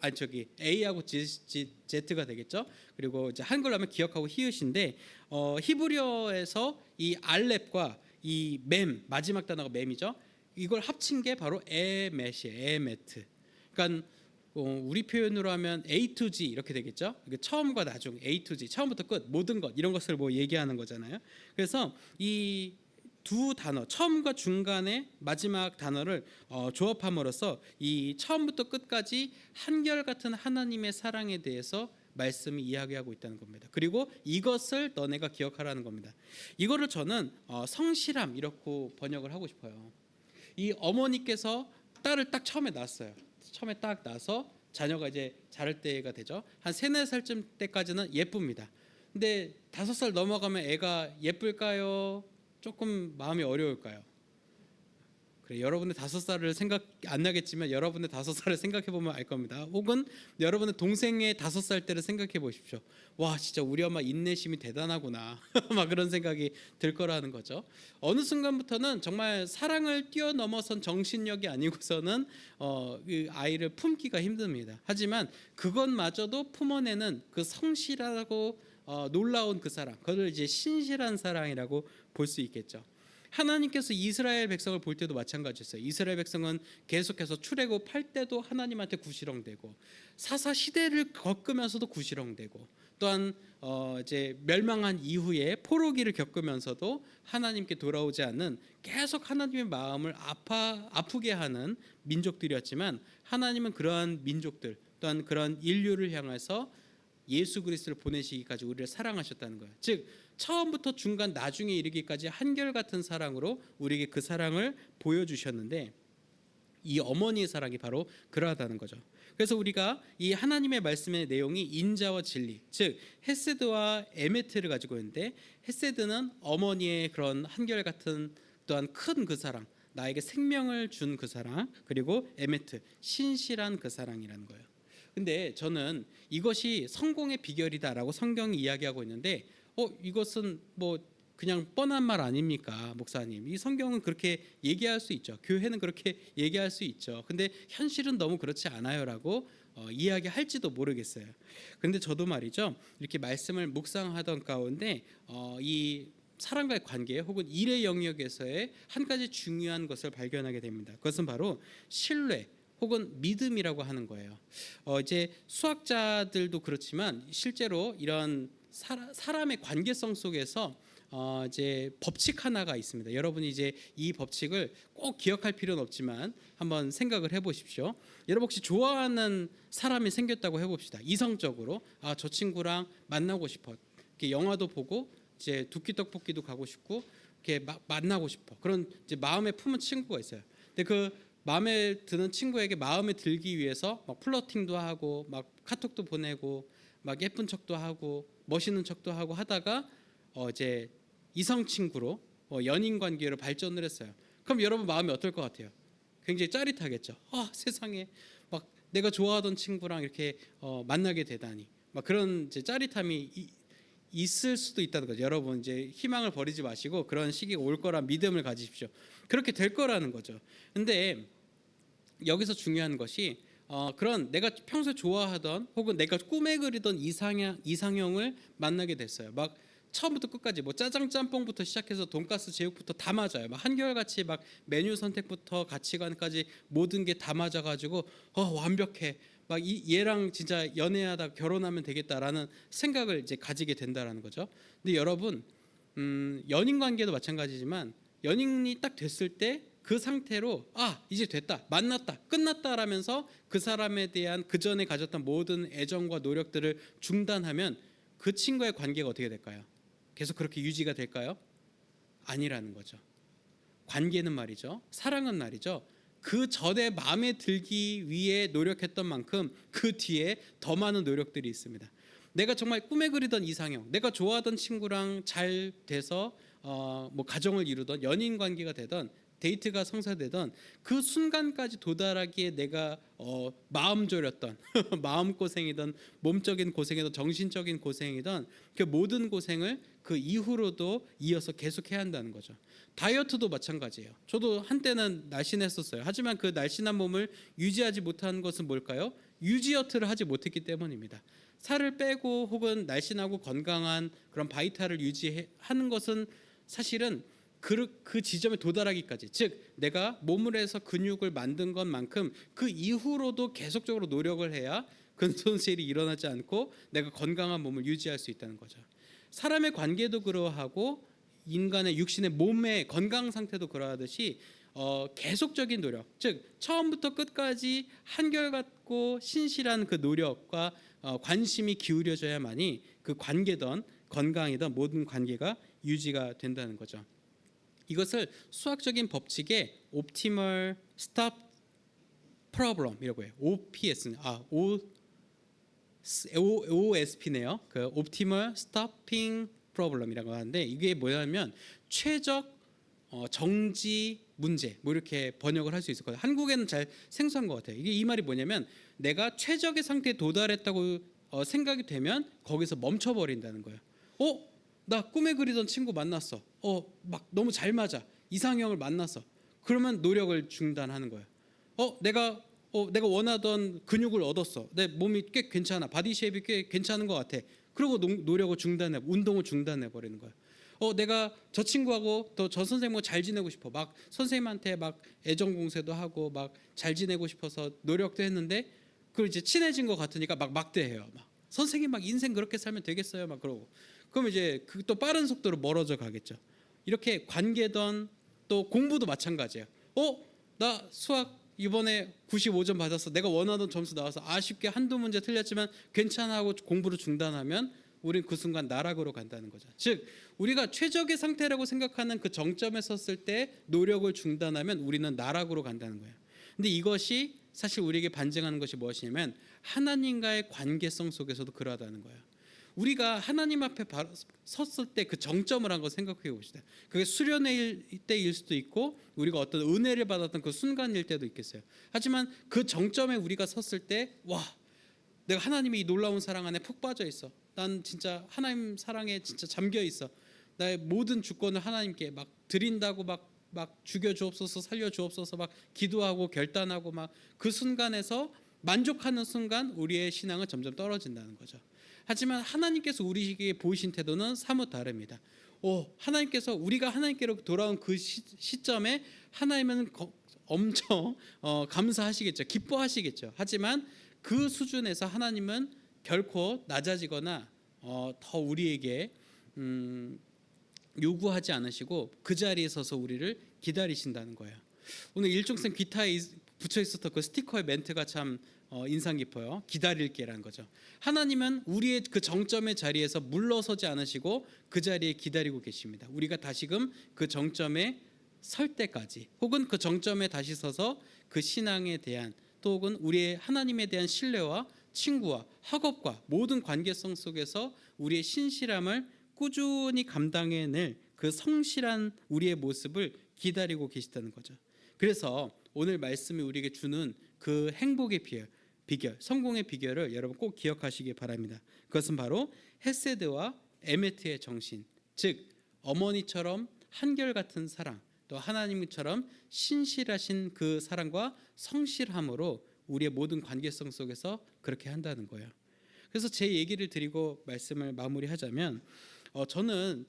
A하고 Z가 되겠죠. 그리고 이제 한글로 하면 기억하고 히읗인데 히브리어에서 이 알렙과 이 mem 마지막 단어가 mem이죠. 이걸 합친 게 바로 에멧이에요. 에메트. 그러니까 우리 표현으로 하면 A to G 이렇게 되겠죠. 처음과 나중 A to G 처음부터 끝 모든 것 이런 것을 뭐 얘기하는 거잖아요. 그래서 이 두 단어 처음과 중간의 마지막 단어를 조합함으로써 이 처음부터 끝까지 한결같은 하나님의 사랑에 대해서 말씀이 이야기하고 있다는 겁니다. 그리고 이것을 너네가 기억하라는 겁니다. 이거를 저는 성실함 이렇게 번역을 하고 싶어요. 이 어머니께서 딸을 딱 처음에 낳았어요. 처음에 딱 낳아서 자녀가 이제 자랄 때가 되죠. 한 3, 4살쯤 때까지는 예쁩니다. 근데 5살 넘어가면 애가 예쁠까요? 조금 마음이 어려울까요? 그래, 여러분의 5살을 생각 안 나겠지만 여러분의 5살을 생각해 보면 알 겁니다. 혹은 여러분의 동생의 5살 때를 생각해 보십시오. 와, 진짜 우리 엄마 인내심이 대단하구나. 막 그런 생각이 들 거라는 거죠. 어느 순간부터는 정말 사랑을 뛰어넘어선 정신력이 아니고서는 그 아이를 품기가 힘듭니다. 하지만 그것마저도 품어내는 그 성실하고 놀라운 그 사랑, 그걸 이제 신실한 사랑이라고 볼 수 있겠죠. 하나님께서 이스라엘 백성을 볼 때도 마찬가지였어요. 이스라엘 백성은 계속해서 출애굽할 때도 하나님한테 구시렁대고 사사 시대를 겪으면서도 구시렁대고 또한 이제 멸망한 이후에 포로기를 겪으면서도 하나님께 돌아오지 않는 계속 하나님의 마음을 아프게 하는 민족들이었지만 하나님은 그러한 민족들 또한 그런 인류를 향해서 예수 그리스도를 보내시기까지 우리를 사랑하셨다는 거예요. 즉 처음부터 중간 나중에 이르기까지 한결같은 사랑으로 우리에게 그 사랑을 보여주셨는데 이 어머니의 사랑이 바로 그러하다는 거죠. 그래서 우리가 이 하나님의 말씀의 내용이 인자와 진리, 즉 헤세드와 에메트를 가지고 있는데 헤세드는 어머니의 그런 한결같은 또한 큰 그 사랑, 나에게 생명을 준 그 사랑, 그리고 에메트, 신실한 그 사랑이라는 거예요. 근데 저는 이것이 성공의 비결이다라고 성경이 이야기하고 있는데 이것은 뭐 그냥 뻔한 말 아닙니까, 목사님? 이 성경은 그렇게 얘기할 수 있죠. 교회는 그렇게 얘기할 수 있죠. 근데 현실은 너무 그렇지 않아요라고 이야기할지도 모르겠어요. 그런데 저도 말이죠. 이렇게 말씀을 묵상하던 가운데 이 사람과의 관계 혹은 일의 영역에서의 한 가지 중요한 것을 발견하게 됩니다. 그것은 바로 신뢰 혹은 믿음이라고 하는 거예요. 이제 수학자들도 그렇지만 실제로 이런 사람의 관계성 속에서 이제 법칙 하나가 있습니다. 여러분이 이제 이 법칙을 꼭 기억할 필요는 없지만 한번 생각을 해보십시오. 여러분 혹시 좋아하는 사람이 생겼다고 해봅시다. 이성적으로 저 친구랑 만나고 싶어. 이렇게 영화도 보고 이제 두끼 떡볶이도 가고 싶고 이렇게 만나고 싶어. 그런 이제 마음에 품은 친구가 있어요. 근데 그 마음에 드는 친구에게 마음에 들기 위해서 막 플러팅도 하고 막 카톡도 보내고 막 예쁜 척도 하고 멋있는 척도 하고 하다가 이제 이성 친구로 연인 관계로 발전을 했어요. 그럼 여러분 마음이 어떨 것 같아요? 굉장히 짜릿하겠죠. 세상에 막 내가 좋아하던 친구랑 이렇게 만나게 되다니 막 그런 이제 짜릿함이 있을 수도 있다는 거죠. 여러분 이제 희망을 버리지 마시고 그런 시기가 올 거란 믿음을 가지십시오. 그렇게 될 거라는 거죠. 근데 여기서 중요한 것이 그런 내가 평소에 좋아하던 혹은 내가 꿈에 그리던 이상형을 만나게 됐어요. 막 처음부터 끝까지 뭐 짜장 짬뽕부터 시작해서 돈가스 제육부터 다 맞아요. 막 한결같이 막 메뉴 선택부터 가치관까지 모든 게 다 맞아가지고 완벽해. 막 얘랑 진짜 연애하다 결혼하면 되겠다라는 생각을 이제 가지게 된다라는 거죠. 근데 여러분 연인 관계도 마찬가지지만 연인이 딱 됐을 때 그 상태로 이제 됐다, 만났다, 끝났다라면서 그 사람에 대한 그 전에 가졌던 모든 애정과 노력들을 중단하면 그 친구의 관계가 어떻게 될까요? 계속 그렇게 유지가 될까요? 아니라는 거죠. 관계는 말이죠, 사랑은 말이죠, 그 전에 마음에 들기 위해 노력했던 만큼 그 뒤에 더 많은 노력들이 있습니다. 내가 정말 꿈에 그리던 이상형, 내가 좋아하던 친구랑 잘 돼서 뭐 가정을 이루던 연인 관계가 되던 데이트가 성사되던 그 순간까지 도달하기에 내가 마음 졸였던 마음고생이던 몸적인 고생이던 정신적인 고생이던 그 모든 고생을 그 이후로도 이어서 계속해야 한다는 거죠. 다이어트도 마찬가지예요. 저도 한때는 날씬했었어요. 하지만 그 날씬한 몸을 유지하지 못한 것은 뭘까요? 유지어트를 하지 못했기 때문입니다. 살을 빼고 혹은 날씬하고 건강한 그런 바이탈을 유지하는 것은 사실은 그 지점에 도달하기까지, 즉 내가 몸을 해서 근육을 만든 것만큼 그 이후로도 계속적으로 노력을 해야 근손실이 일어나지 않고 내가 건강한 몸을 유지할 수 있다는 거죠. 사람의 관계도 그러하고 인간의 육신의 몸의 건강 상태도 그러하듯이 계속적인 노력, 즉 처음부터 끝까지 한결같고 신실한 그 노력과 관심이 기울여져야만이 그 관계든 건강이든 모든 관계가 유지가 된다는 거죠. 이것을 수학적인 법칙의 옵티멀 스탑 problem이라고 해요. OSP네요. 그 Optimal Stopping Problem이라고 하는데 이게 뭐냐면 최적 정지 문제 뭐 이렇게 번역을 할 수 있을 거예요. 한국에는 잘 생소한 것 같아요. 이게 이 말이 뭐냐면 내가 최적의 상태에 도달했다고 생각이 되면 거기서 멈춰버린다는 거예요. 나 꿈에 그리던 친구 만났어. 막 너무 잘 맞아. 이상형을 만났어. 그러면 노력을 중단하는 거예요. 내가 원하던 근육을 얻었어. 내 몸이 꽤 괜찮아. 바디 쉐입이 꽤 괜찮은 것 같아. 그리고 노력을 중단해, 운동을 중단해 버리는 거예요. 내가 저 친구하고 또 저 선생님하고 잘 지내고 싶어. 막 선생님한테 막 애정 공세도 하고 막 잘 지내고 싶어서 노력도 했는데 그걸 이제 친해진 것 같으니까 막 막대해요. 막 선생님 막 인생 그렇게 살면 되겠어요. 막 그러고. 그럼 이제 또 빠른 속도로 멀어져 가겠죠. 이렇게 관계든 또 공부도 마찬가지예요. 나 수학 이번에 95점 받았어. 내가 원하던 점수 나와서 아쉽게 한두 문제 틀렸지만 괜찮아 하고 공부를 중단하면 우린 그 순간 나락으로 간다는 거죠. 즉 우리가 최적의 상태라고 생각하는 그 정점에 섰을 때 노력을 중단하면 우리는 나락으로 간다는 거예요. 근데 이것이 사실 우리에게 반증하는 것이 무엇이냐면 하나님과의 관계성 속에서도 그러하다는 거예요. 우리가 하나님 앞에 섰을 때 그 정점을 한번 생각해 봅시다. 그게 수련의 때일 수도 있고 우리가 어떤 은혜를 받았던 그 순간일 때도 있겠어요. 하지만 그 정점에 우리가 섰을 때 와, 내가 하나님의 이 놀라운 사랑 안에 푹 빠져 있어. 난 진짜 하나님 사랑에 진짜 잠겨 있어. 나의 모든 주권을 하나님께 막 드린다고 막 죽여 주옵소서, 살려 주옵소서 막 기도하고 결단하고 막 그 순간에서 만족하는 순간 우리의 신앙은 점점 떨어진다는 거죠. 하지만 하나님께서 우리에게 보이신 태도는 사뭇 다릅니다. 하나님께서 우리가 하나님께로 돌아온 그 시점에 하나님은 엄청 감사하시겠죠. 기뻐하시겠죠. 하지만 그 수준에서 하나님은 결코 낮아지거나 더 우리에게 요구하지 않으시고 그 자리에 서서 우리를 기다리신다는 거예요. 오늘 일종생 기타에 붙여 있었던 그 스티커의 멘트가 참 인상 깊어요. 기다릴게라는 거죠. 하나님은 우리의 그 정점의 자리에서 물러서지 않으시고 그 자리에 기다리고 계십니다. 우리가 다시금 그 정점에 설 때까지 혹은 그 정점에 다시 서서 그 신앙에 대한 또 혹은 우리의 하나님에 대한 신뢰와 친구와 학업과 모든 관계성 속에서 우리의 신실함을 꾸준히 감당해낼 그 성실한 우리의 모습을 기다리고 계시다는 거죠. 그래서 오늘 말씀이 우리에게 주는 그 행복의 비결, 성공의 비결을 여러분 꼭 기억하시기 바랍니다. 그것은 바로 헤세드와 에메트의 정신, 즉 어머니처럼 한결같은 사랑, 또 하나님처럼 신실하신 그 사랑과 성실함으로 우리의 모든 관계성 속에서 그렇게 한다는 거예요. 그래서 제 얘기를 드리고 말씀을 마무리하자면 저는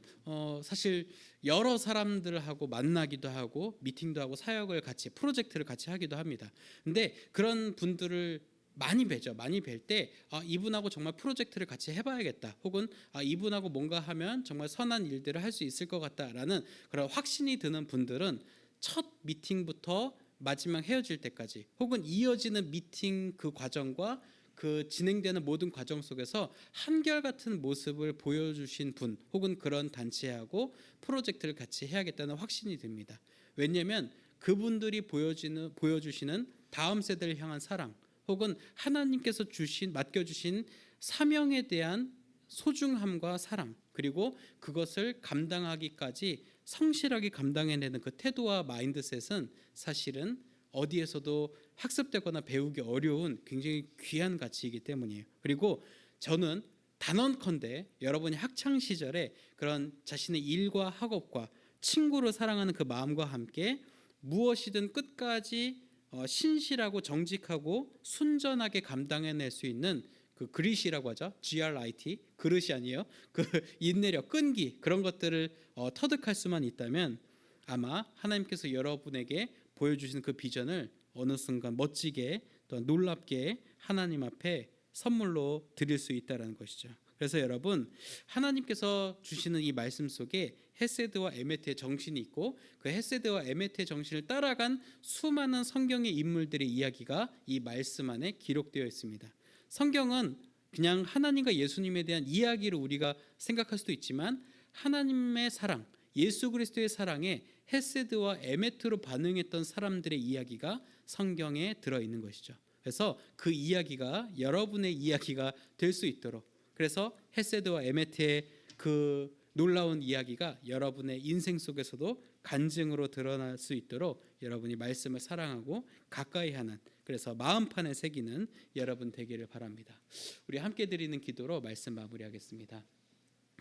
사실 여러 사람들하고 만나기도 하고 미팅도 하고 사역을 같이 프로젝트를 같이 하기도 합니다. 근데 그런 분들을 많이 뵈죠. 많이 뵐 때 이분하고 정말 프로젝트를 같이 해봐야겠다. 혹은 이분하고 뭔가 하면 정말 선한 일들을 할 수 있을 것 같다라는 그런 확신이 드는 분들은 첫 미팅부터 마지막 헤어질 때까지 혹은 이어지는 미팅 그 과정과 그 진행되는 모든 과정 속에서 한결같은 모습을 보여주신 분 혹은 그런 단체하고 프로젝트를 같이 해야겠다는 확신이 듭니다. 왜냐하면 그분들이 보여주시는 다음 세대를 향한 사랑 혹은 하나님께서 맡겨주신 사명에 대한 소중함과 사랑 그리고 그것을 감당하기까지 성실하게 감당해내는 그 태도와 마인드셋은 사실은 어디에서도 학습되거나 배우기 어려운 굉장히 귀한 가치이기 때문이에요. 그리고 저는 단언컨대 여러분이 학창 시절에 그런 자신의 일과 학업과 친구를 사랑하는 그 마음과 함께 무엇이든 끝까지 신실하고 정직하고 순전하게 감당해낼 수 있는 그 그릿이라고 하죠. GRIT 그릇이 아니에요. 그 인내력, 끈기 그런 것들을 터득할 수만 있다면 아마 하나님께서 여러분에게 보여주시는 그 비전을 어느 순간 멋지게 또 놀랍게 하나님 앞에 선물로 드릴 수 있다는 것이죠. 그래서 여러분 하나님께서 주시는 이 말씀 속에 헤세드와 에메트의 정신이 있고 그 헤세드와 에메트의 정신을 따라간 수많은 성경의 인물들의 이야기가 이 말씀 안에 기록되어 있습니다. 성경은 그냥 하나님과 예수님에 대한 이야기를 우리가 생각할 수도 있지만 하나님의 사랑, 예수 그리스도의 사랑에 헤세드와 에메트로 반응했던 사람들의 이야기가 성경에 들어있는 것이죠. 그래서 그 이야기가 여러분의 이야기가 될 수 있도록, 그래서 헤세드와 에메트의 그 놀라운 이야기가 여러분의 인생 속에서도 간증으로 드러날 수 있도록 여러분이 말씀을 사랑하고 가까이 하는, 그래서 마음판에 새기는 여러분 되기를 바랍니다. 우리 함께 드리는 기도로 말씀 마무리하겠습니다.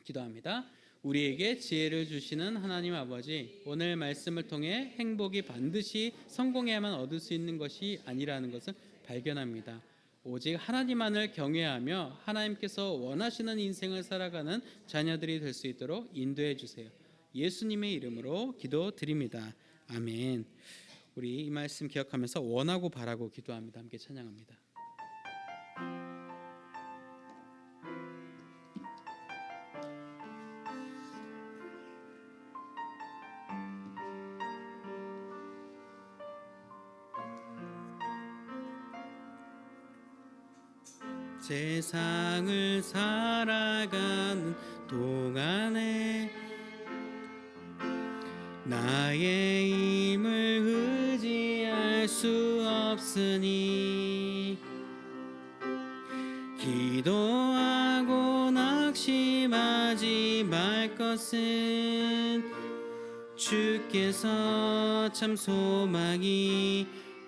기도합니다. 우리에게 지혜를 주시는 하나님 아버지, 오늘 말씀을 통해 행복이 반드시 성공해야만 얻을 수 있는 것이 아니라는 것을 발견합니다. 오직 하나님만을 경외하며 하나님께서 원하시는 인생을 살아가는 자녀들이 될 수 있도록 인도해 주세요. 예수님의 이름으로 기도드립니다. 아멘. 우리 이 말씀 기억하면서 원하고 바라고 기도합니다. 함께 찬양합니다. 세상을 살아가는 동안에 나의 힘을 의지할 수 없으니 기도하고 낙심하지 말 것은 주께서 참 소망이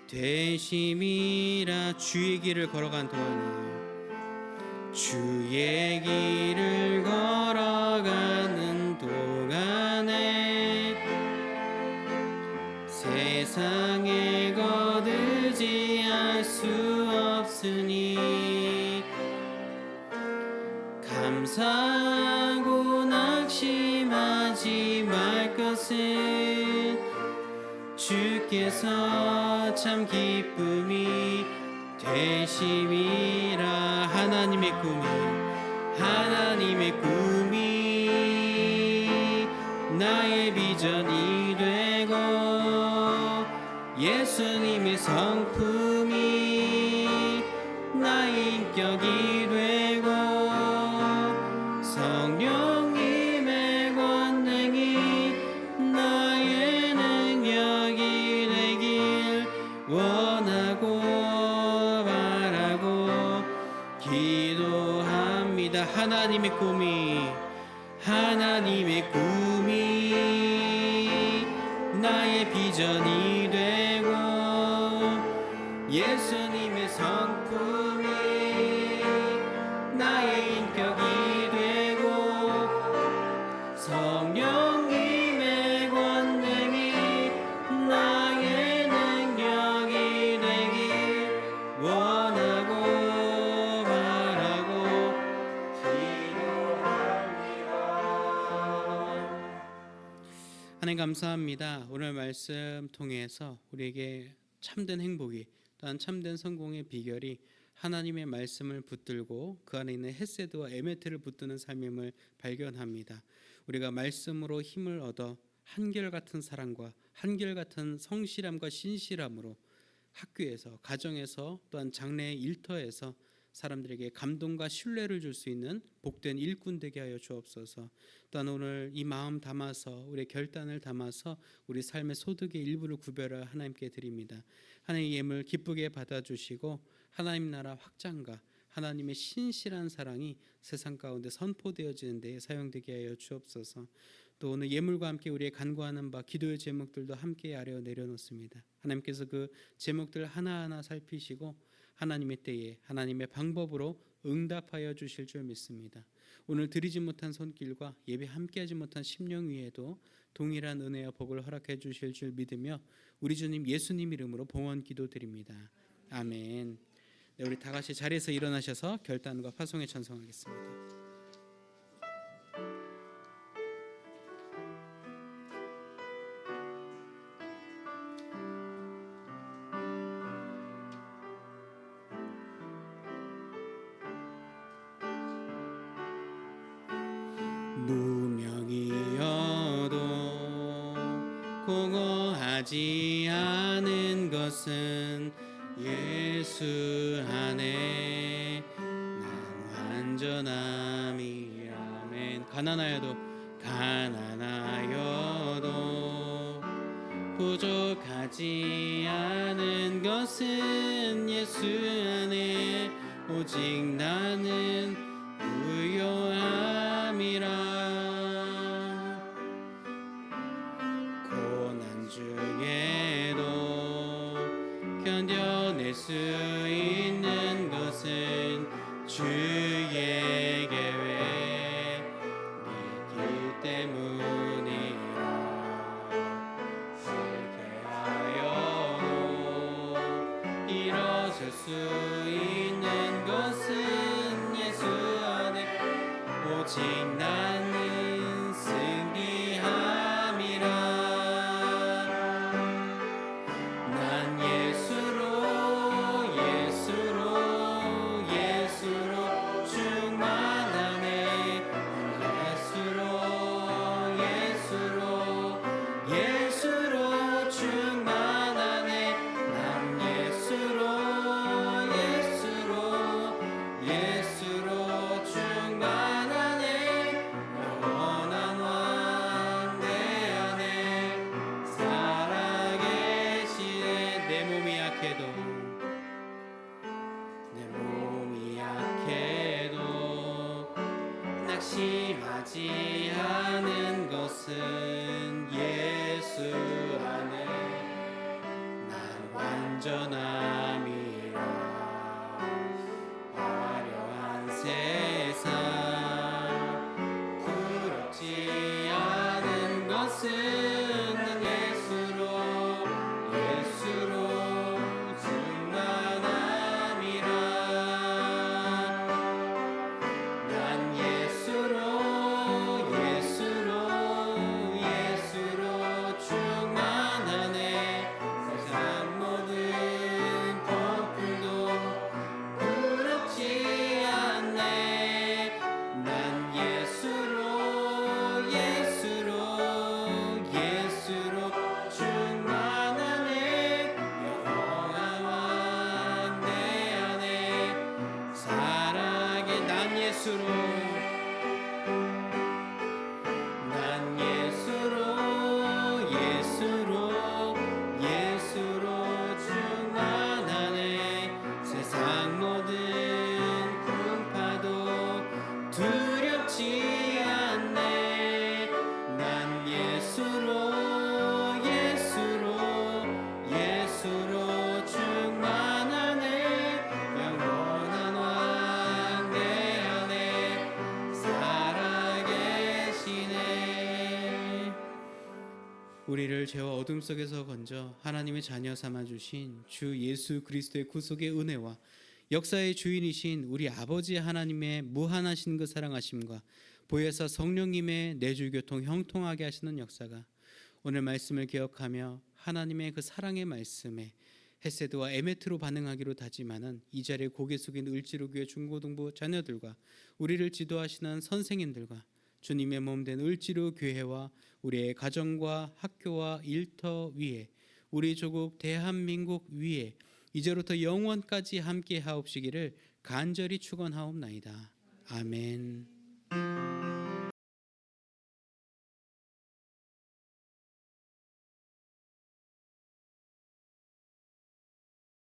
되심이라. 주의 길을 걸어간 동안에, 주의 길을 걸어가는 동안에 세상에 거두지할 수 없으니 감사하고 낙심하지 말 것은 주께서 참 기쁨이 되심이라. 하나님의 꿈이 나의 비전이 되고 예수님의 성품이 나의 인격이 되고 성령님의 권능이 나의 능력이 되길 원하고 바라고 기도합니다. 하나님의 꿈이 나의 비전이 되고 예수님의 성품이 나의 인격이 되고 성령님의 권능이 나의 능력이 되길 원하고 바라고 기도합니다. 하나님 감사합니다. 오늘 말씀 통해서 우리에게 참된 행복이, 또한 참된 성공의 비결이 하나님의 말씀을 붙들고 그 안에 있는 헤세드와 에메트를 붙드는 삶임을 발견합니다. 우리가 말씀으로 힘을 얻어 한결같은 사랑과 한결같은 성실함과 신실함으로 학교에서, 가정에서, 또한 장래의 일터에서 사람들에게 감동과 신뢰를 줄 수 있는 복된 일꾼 되게 하여 주옵소서. 또한 오늘 이 마음 담아서, 우리의 결단을 담아서 우리 삶의 소득의 일부를 구별하여 하나님께 드립니다. 하나님의 예물 기쁘게 받아주시고 하나님 나라 확장과 하나님의 신실한 사랑이 세상 가운데 선포되어지는 데 사용되게 하여 주옵소서. 또 오늘 예물과 함께 우리의 간구하는 바 기도의 제목들도 함께 아래 내려놓습니다. 하나님께서 그 제목들 하나하나 살피시고 하나님의 때에 하나님의 방법으로 응답하여 주실 줄 믿습니다. 오늘 드리지 못한 손길과 예배 함께하지 못한 심령 위에도 동일한 은혜와 복을 허락해 주실 줄 믿으며 우리 주님 예수님 이름으로 봉헌 기도드립니다. 아멘. 네, 우리 다 같이 자리에서 일어나셔서 결단과 파송에 찬송하겠습니다. 무명이어도 공허하지 않은 것은 예수 안에 난 완전함이. 아멘. 가난하여도 부족하지 않은 것은 예수 안에 오직 나는 부요함이라. 고난 중에도 견뎌낼 수 있는 것은 주의 계획이기 때문이라. 실패하여도 일어설 수 있는 것은 예수 안에 오직 나는 승리함이라. 난 예수로 충만하네. 예수로 충만하네. 난 예수로 충만하네. 영원한 왕 내 안에 살아계시네. 내 몸이 약해도 낙심하지 않은 것은 예수 안에 난 완전함이라. 화려한 세상 부럽지 않은 것은 난 예수로 충만함이라. 난 예수로 충만하네. 세상 모든 폭풍도 부럽지 않네. 난 예수로 충만하네. 영원한 왕 내 안에 살아게. 난 예수로 충만하네. 세상 모든 풍파도 두렵지 않네. 난 예수로 충만하네. 영원한 왕 내 안에 살아계시네. 우리를 죄와 어둠 속에서 건져 하나님의 자녀 삼아 주신 주 예수 그리스도의 구속의 은혜와 역사의 주인이신 우리 아버지 하나님의 무한하신 그 사랑하심과 보혜사 성령님의 내주 교통 형통하게 하시는 역사가 오늘 말씀을 기억하며 하나님의 그 사랑의 말씀에 헤세드와 에메트로 반응하기로 다짐하는 이 자리에 고개 숙인 을지로교회 중고등부 자녀들과 우리를 지도하시는 선생님들과 주님의 몸된 을지로 교회와 우리의 가정과 학교와 일터 위에 우리 조국 대한민국 위에 이제부터 영원까지 함께 하옵시기를 간절히 축원하옵나이다. 아멘.